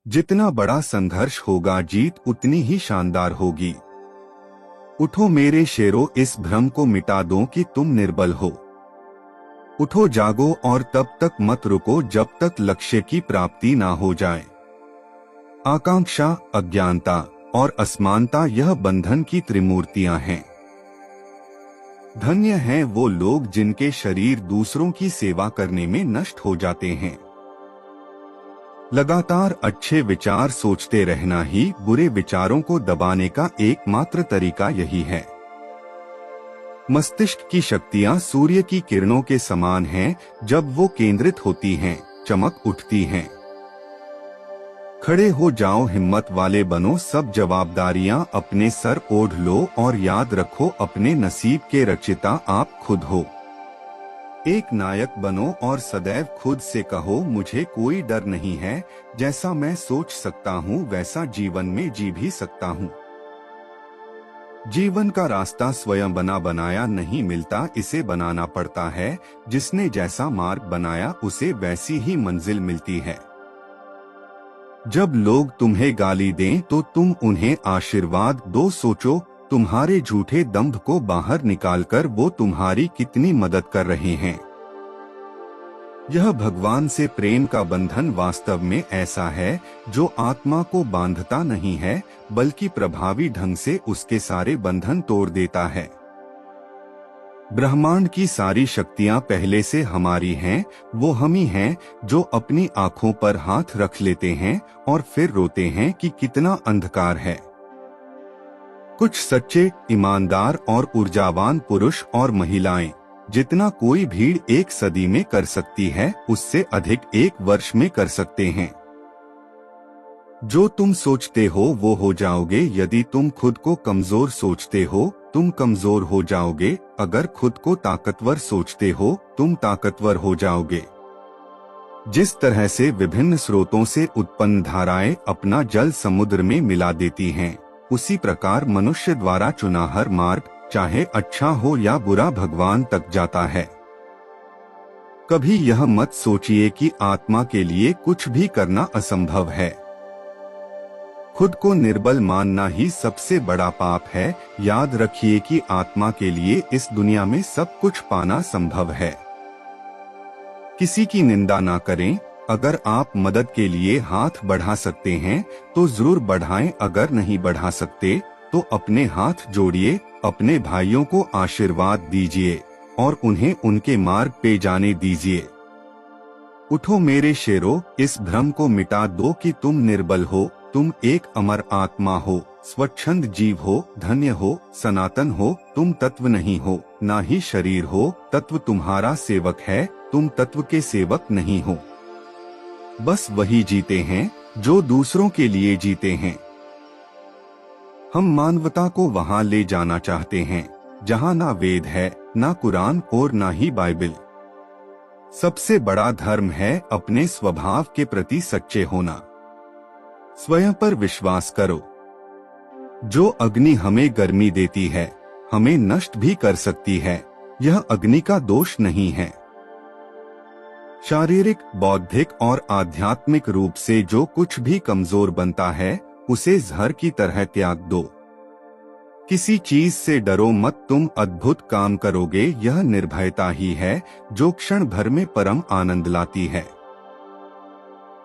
जितना बड़ा संघर्ष होगा, जीत उतनी ही शानदार होगी। उठो मेरे शेरों, इस भ्रम को मिटा दो कि तुम निर्बल हो। उठो जागो और तब तक मत रुको जब तक लक्ष्य की प्राप्ति ना हो जाए। आकांक्षा, अज्ञानता और असमानता यह बंधन की त्रिमूर्तियां हैं। धन्य हैं वो लोग जिनके शरीर दूसरों की सेवा करने में नष्ट हो जाते हैं। लगातार अच्छे विचार सोचते रहना ही बुरे विचारों को दबाने का एकमात्र तरीका यही है। मस्तिष्क की शक्तियां सूर्य की किरणों के समान हैं, जब वो केंद्रित होती हैं, चमक उठती हैं। खड़े हो जाओ, हिम्मत वाले बनो, सब जवाबदारियां अपने सर ओढ़ लो और याद रखो अपने नसीब के रचयिता आप खुद हो। एक नायक बनो और सदैव खुद से कहो, मुझे कोई डर नहीं है, जैसा मैं सोच सकता हूँ वैसा जीवन में जी भी सकता हूँ। जीवन का रास्ता स्वयं बना बनाया नहीं मिलता, इसे बनाना पड़ता है। जिसने जैसा मार्ग बनाया उसे वैसी ही मंजिल मिलती है। जब लोग तुम्हें गाली दें तो तुम उन्हें आशीर्वाद दो। सोचो, तुम्हारे झूठे दंभ को बाहर निकालकर वो तुम्हारी कितनी मदद कर रहे हैं। यह भगवान से प्रेम का बंधन वास्तव में ऐसा है जो आत्मा को बांधता नहीं है, बल्कि प्रभावी ढंग से उसके सारे बंधन तोड़ देता है। ब्रह्मांड की सारी शक्तियां पहले से हमारी हैं। वो हम ही हैं जो अपनी आंखों पर हाथ रख लेते हैं और फिर रोते हैं कि कितना अंधकार है। कुछ सच्चे, ईमानदार और ऊर्जावान पुरुष और महिलाएं जितना कोई भीड़ एक सदी में कर सकती है, उससे अधिक एक वर्ष में कर सकते हैं। जो तुम सोचते हो वो हो जाओगे। यदि तुम खुद को कमजोर सोचते हो, तुम कमजोर हो जाओगे। अगर खुद को ताकतवर सोचते हो, तुम ताकतवर हो जाओगे। जिस तरह से विभिन्न स्रोतों से उत्पन्न धाराएं अपना जल समुद्र में मिला देती हैं, उसी प्रकार मनुष्य द्वारा चुना हर मार्ग, चाहे अच्छा हो या बुरा, भगवान तक जाता है। कभी यह मत सोचिए कि आत्मा के लिए कुछ भी करना असंभव है। खुद को निर्बल मानना ही सबसे बड़ा पाप है। याद रखिए कि आत्मा के लिए इस दुनिया में सब कुछ पाना संभव है। किसी की निंदा ना करें। अगर आप मदद के लिए हाथ बढ़ा सकते हैं तो जरूर बढ़ाएं। अगर नहीं बढ़ा सकते तो अपने हाथ जोड़िए, अपने भाइयों को आशीर्वाद दीजिए और उन्हें उनके मार्ग पे जाने दीजिए। उठो मेरे शेरों, इस भ्रम को मिटा दो कि तुम निर्बल हो। तुम एक अमर आत्मा हो, स्वच्छंद जीव हो, धन्य हो, सनातन हो। तुम तत्व नहीं हो, ना ही शरीर हो। तत्व तुम्हारा सेवक है, तुम तत्व के सेवक नहीं हो। बस वही जीते हैं जो दूसरों के लिए जीते हैं। हम मानवता को वहां ले जाना चाहते हैं जहां ना वेद है, ना कुरान और ना ही बाइबल। सबसे बड़ा धर्म है अपने स्वभाव के प्रति सच्चे होना। स्वयं पर विश्वास करो। जो अग्नि हमें गर्मी देती है, हमें नष्ट भी कर सकती है। यह अग्नि का दोष नहीं है। शारीरिक, बौद्धिक और आध्यात्मिक रूप से जो कुछ भी कमजोर बनता है, उसे जहर की तरह त्याग दो। किसी चीज से डरो मत, तुम अद्भुत काम करोगे। यह निर्भयता ही है जो क्षण भर में परम आनंद लाती है।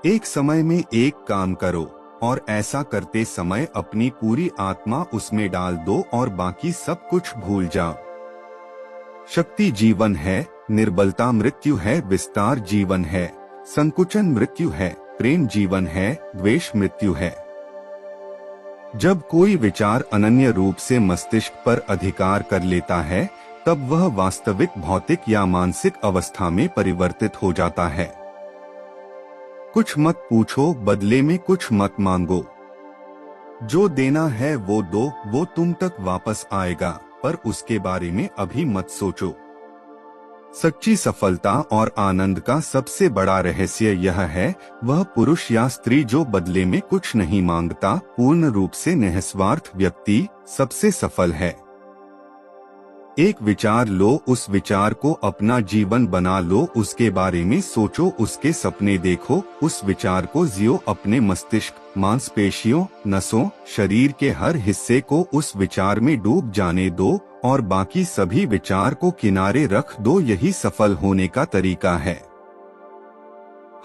एक समय में एक काम करो और ऐसा करते समय अपनी पूरी आत्मा उसमें डाल दो और बाकी सब कुछ भूल जाओ। शक्ति जीवन है, निर्बलता मृत्यु है, विस्तार जीवन है, संकुचन मृत्यु है, प्रेम जीवन है, द्वेष मृत्यु है। जब कोई विचार अनन्य रूप से मस्तिष्क पर अधिकार कर लेता है, तब वह वास्तविक भौतिक या मानसिक अवस्था में परिवर्तित हो जाता है। कुछ मत पूछो, बदले में कुछ मत मांगो। जो देना है वो दो, वो तुम तक वापस आएगा, पर उसके बारे में अभी मत सोचो। सच्ची सफलता और आनंद का सबसे बड़ा रहस्य यह है, वह पुरुष या स्त्री जो बदले में कुछ नहीं मांगता, पूर्ण रूप से निस्वार्थ व्यक्ति सबसे सफल है। एक विचार लो, उस विचार को अपना जीवन बना लो, उसके बारे में सोचो, उसके सपने देखो, उस विचार को जियो, अपने मस्तिष्क, मांसपेशियों, नसों, शरीर के हर हिस्से को उस विचार में डूब जाने दो और बाकी सभी विचार को किनारे रख दो। यही सफल होने का तरीका है।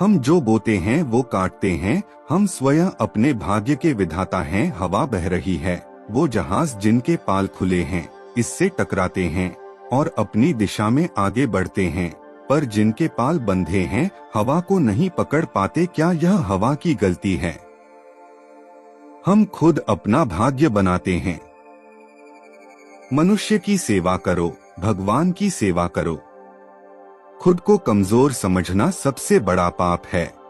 हम जो बोते हैं वो काटते हैं। हम स्वयं अपने भाग्य के विधाता हैं। हवा बह रही है, वो जहाज जिनके पाल खुले हैं इससे टकराते हैं और अपनी दिशा में आगे बढ़ते हैं, पर जिनके पाल बंधे हैं हवा को नहीं पकड़ पाते। क्या यह हवा की गलती है? हम खुद अपना भाग्य बनाते हैं। मनुष्य की सेवा करो, भगवान की सेवा करो। खुद को कमजोर समझना सबसे बड़ा पाप है।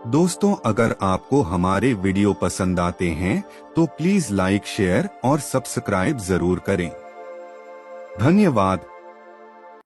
दोस्तों, अगर आपको हमारे वीडियो पसंद आते हैं तो प्लीज लाइक, शेयर और सब्सक्राइब जरूर करें। धन्यवाद।